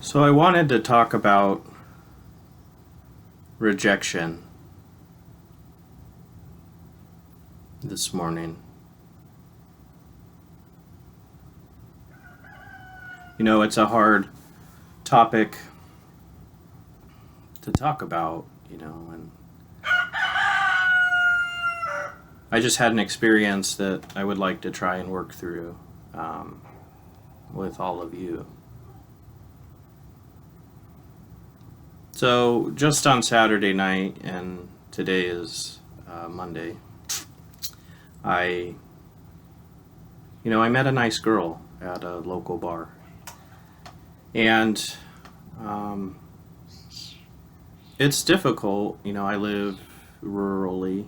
So I wanted to talk about rejection this morning. It's a hard topic to talk about, and I just had an experience that I would like to try and work through um, with all of you. So, just on Saturday night, and today is Monday, I, I met a nice girl at a local bar. And um, it's difficult, I live rurally,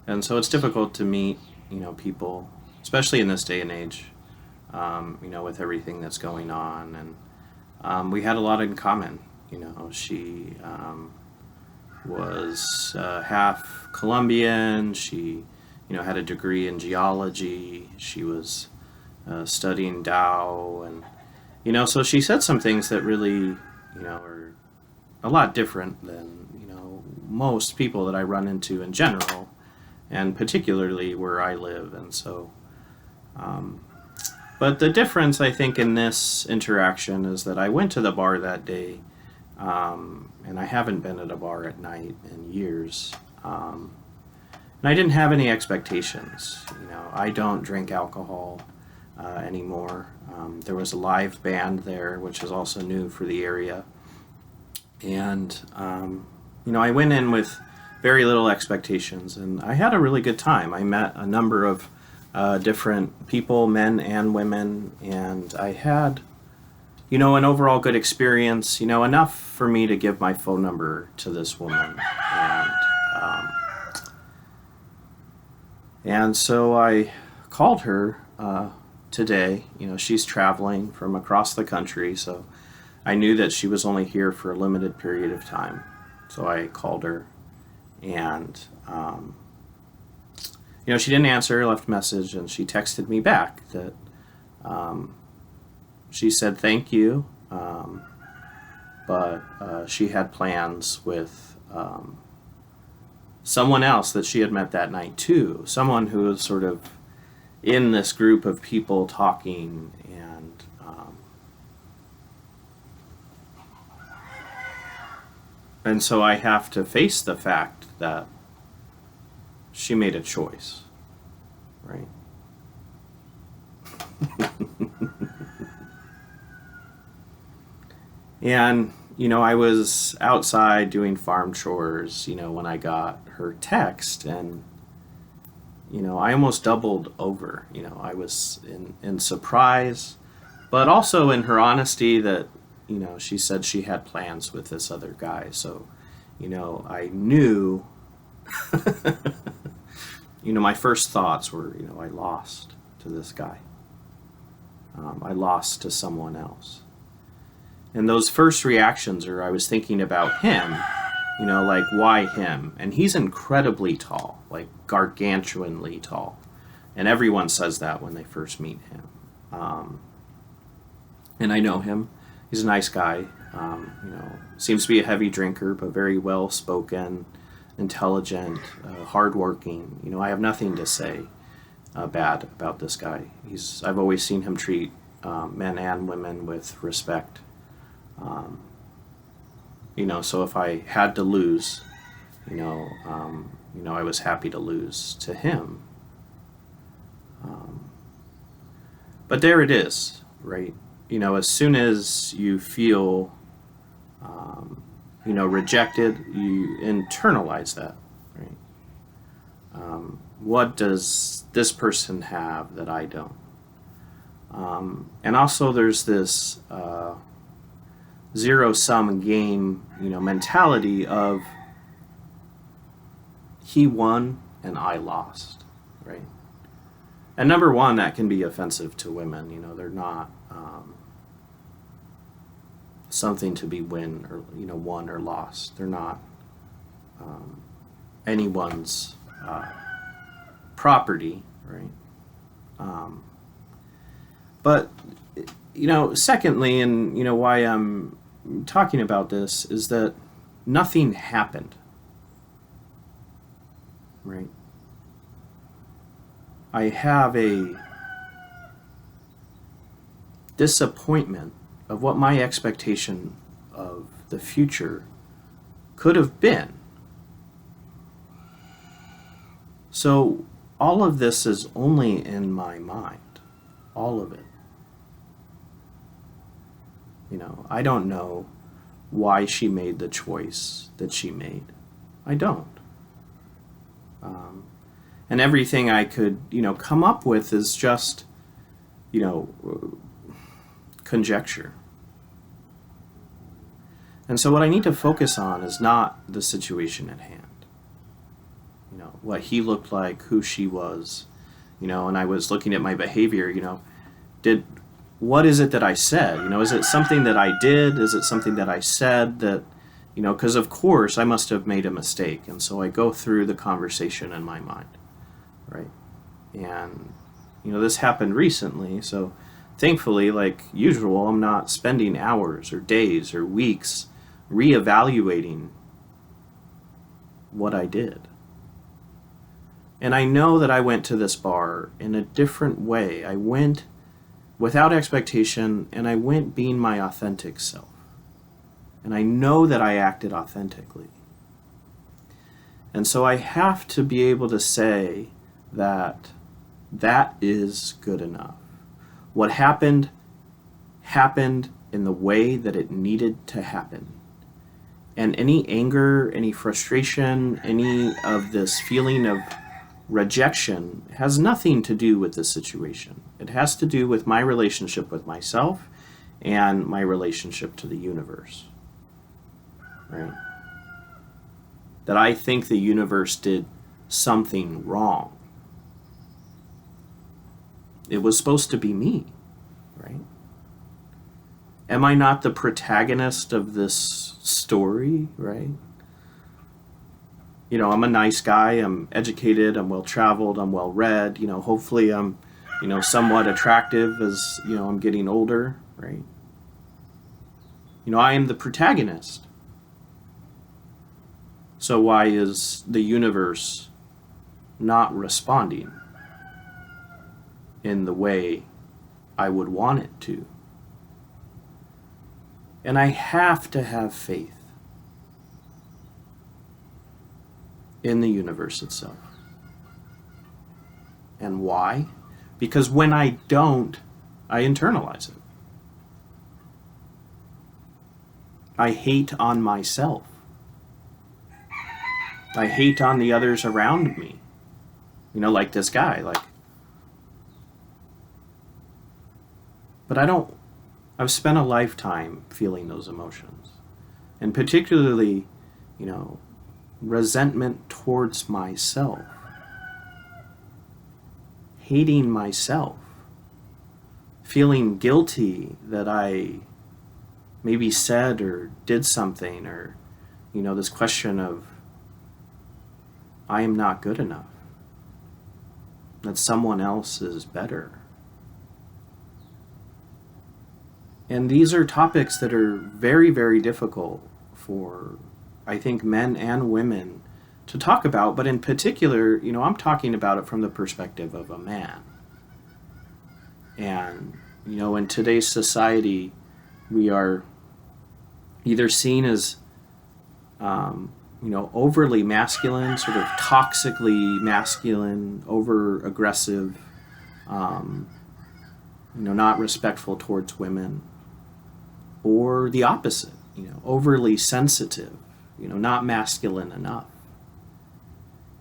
and so it's difficult to meet, people, especially in this day and age, with everything that's going on. And we had a lot in common. She was half Colombian. She, had a degree in geology. She was studying Tao, and so she said some things that really, are a lot different than, most people that I run into in general, and particularly where I live. And so, but the difference, I think, in this interaction is that I went to the bar that day, and I haven't been at a bar at night in years. And I didn't have any expectations. I don't drink alcohol anymore. There was a live band there, which is also new for the area. And, I went in with very little expectations, and I had a really good time. I met a number of different people, men and women, and I had, an overall good experience, enough for me to give my phone number to this woman. And so I called her today. She's traveling from across the country, so I knew that she was only here for a limited period of time. So I called her, and she didn't answer, left a message, and she texted me back that she said thank you, but she had plans with someone else that she had met that night too, someone who was sort of in this group of people talking. And so I have to face the fact that she made a choice, right? And, I was outside doing farm chores, when I got her text, and, I almost doubled over. I was in surprise, but also in her honesty that, she said she had plans with this other guy. So, I knew, my first thoughts were, I lost to this guy. I lost to someone else. And those first reactions are, I was thinking about him, like, why him? And he's incredibly tall, like gargantuanly tall. And everyone says that when they first meet him. And I know him. He's a nice guy. Seems to be a heavy drinker, but very well spoken, intelligent, hardworking. I have nothing to say bad about this guy. I've always seen him treat men and women with respect. So if I had to lose, I was happy to lose to him. But there it is, right? As soon as you feel, rejected, you internalize that, right? What does this person have that I don't? And also there's this zero-sum game, mentality of he won and I lost, right? And number one, that can be offensive to women. They're not something to be won or lost. They're not anyone's property, right? But secondly, and why I'm talking about this is that nothing happened, right? I have a disappointment of what my expectation of the future could have been. So all of this is only in my mind, all of it. I don't know why she made the choice that she made. I don't. And everything I could, come up with is just, conjecture. And so what I need to focus on is not the situation at hand. What he looked like, who she was, and I was looking at my behavior, what is it that I said? Is it something that I did? Is it something that I said that, because of course I must have made a mistake. And so I go through the conversation in my mind, right? And, this happened recently. So thankfully, like usual, I'm not spending hours or days or weeks reevaluating what I did. And I know that I went to this bar in a different way. I went without expectation, and I went being my authentic self. And I know that I acted authentically. And so I have to be able to say that that is good enough. What happened, happened in the way that it needed to happen. And any anger, any frustration, any of this feeling of rejection has nothing to do with the situation. It has to do with my relationship with myself and my relationship to the universe. Right? That I think the universe did something wrong. It was supposed to be me, right? Am I not the protagonist of this story, right? I'm a nice guy, I'm educated, I'm well-traveled, I'm well-read, hopefully I'm, somewhat attractive as, I'm getting older, right? I am the protagonist. So why is the universe not responding in the way I would want it to? And I have to have faith in the universe itself. And why? Because when I don't, I internalize it. I hate on myself. I hate on the others around me. Like this guy, but I've spent a lifetime feeling those emotions. And particularly, resentment towards myself, hating myself, feeling guilty that I maybe said or did something, or this question of I am not good enough, that someone else is better. And these are topics that are very, very difficult for, I think, men and women to talk about, but in particular, I'm talking about it from the perspective of a man. And, in today's society, we are either seen as, overly masculine, sort of toxically masculine, over aggressive, not respectful towards women, or the opposite, overly sensitive, not masculine enough.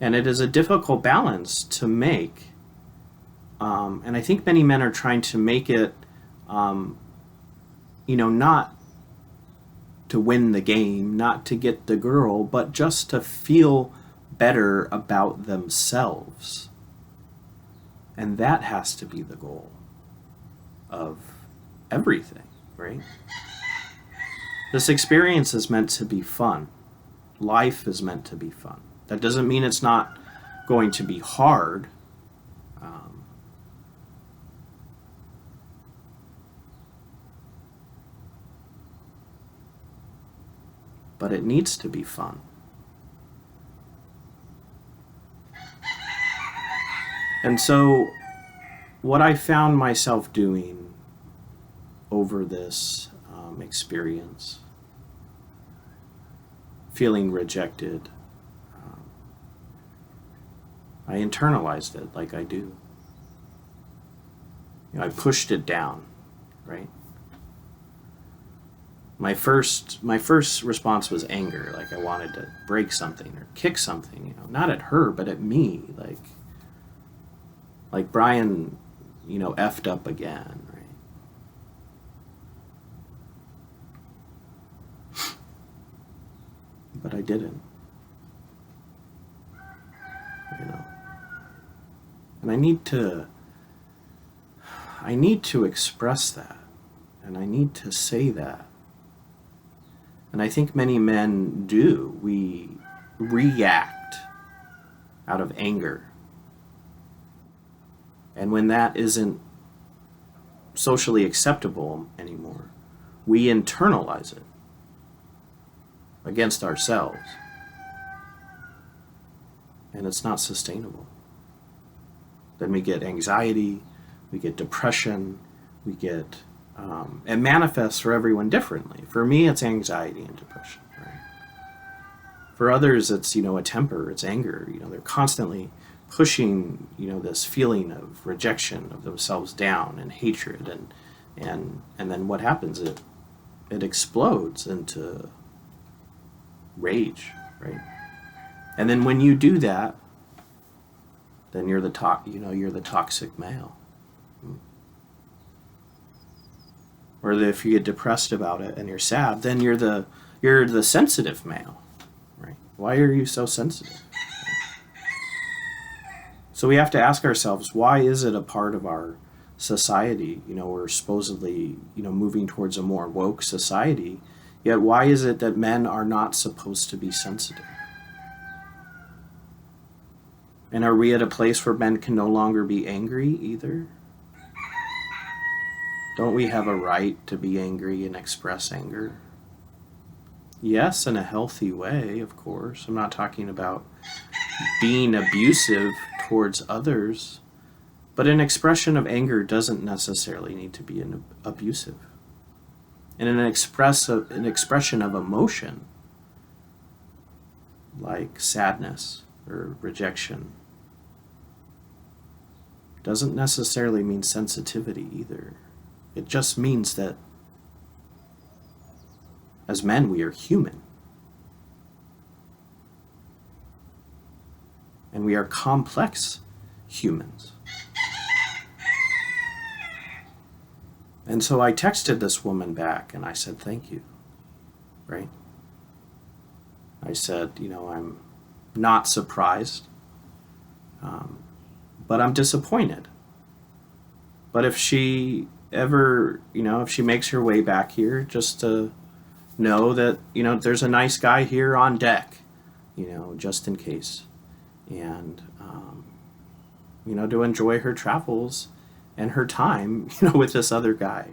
And it is a difficult balance to make. And I think many men are trying to make it, not to win the game, not to get the girl, but just to feel better about themselves. And that has to be the goal of everything, right? This experience is meant to be fun. Life is meant to be fun. That doesn't mean it's not going to be hard. but it needs to be fun. And so what I found myself doing over this experience, feeling rejected, I internalized it like I do. You know, I pushed it down, right? My first response was anger, like I wanted to break something or kick something, you know, not at her, but at me, like Brian, you know, effed up again, right? But I didn't, you know. And I need to express that, and I need to say that. And I think many men do. We react out of anger. And when that isn't socially acceptable anymore, we internalize it against ourselves. And it's not sustainable. Then we get anxiety, we get depression, we get, it manifests for everyone differently. For me, it's anxiety and depression, right? For others, it's, you know, a temper, it's anger. You know, they're constantly pushing, you know, this feeling of rejection of themselves down and hatred, and then what happens? It explodes into rage, right? And then when you do that, then you're the toxic male. Or if you get depressed about it and you're sad, then you're the sensitive male, right? Why are you so sensitive? So we have to ask ourselves, why is it a part of our society? You know, we're supposedly, you know, moving towards a more woke society, yet why is it that men are not supposed to be sensitive? And are we at a place where men can no longer be angry either? Don't we have a right to be angry and express anger? Yes, in a healthy way, of course. I'm not talking about being abusive towards others, but an expression of anger doesn't necessarily need to be abusive. And an expression of emotion, like sadness or rejection, doesn't necessarily mean sensitivity either. It just means that as men, we are human. And we are complex humans. And so I texted this woman back and I said, thank you, right? I said, you know, I'm not surprised, but I'm disappointed. But if she ever, you know, if she makes her way back here, just to know that, you know, there's a nice guy here on deck, you know, just in case. And, you know, to enjoy her travels and her time, you know, with this other guy.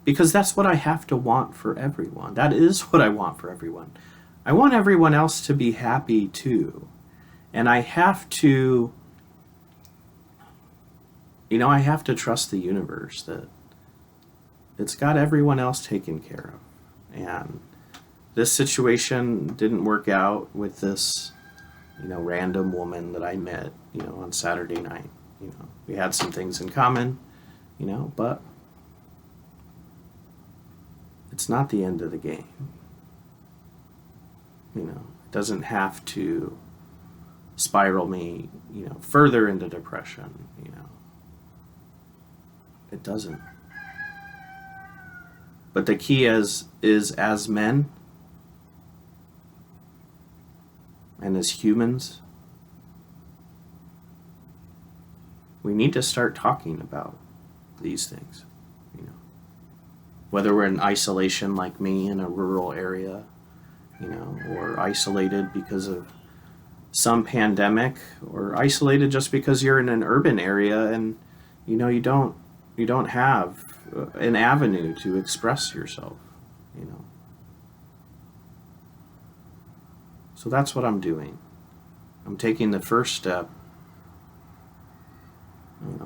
Because that's what I have to want for everyone. That is what I want for everyone. I want everyone else to be happy too. And I have to, you know, I have to trust the universe that it's got everyone else taken care of. And this situation didn't work out with this, you know, random woman that I met, you know, on Saturday night. You know, we had some things in common, you know, but it's not the end of the game. You know, it doesn't have to spiral me, you know, further into depression, you know. It doesn't. But the key is as men and as humans, we need to start talking about these things, you know. Whether we're in isolation like me in a rural area, you know, or isolated because of some pandemic, or isolated just because you're in an urban area and, you know, you don't have an avenue to express yourself, you know. So that's what I'm doing. I'm taking the first step,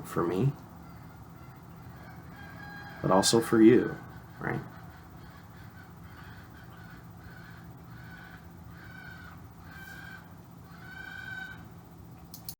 for me, but also for you, right?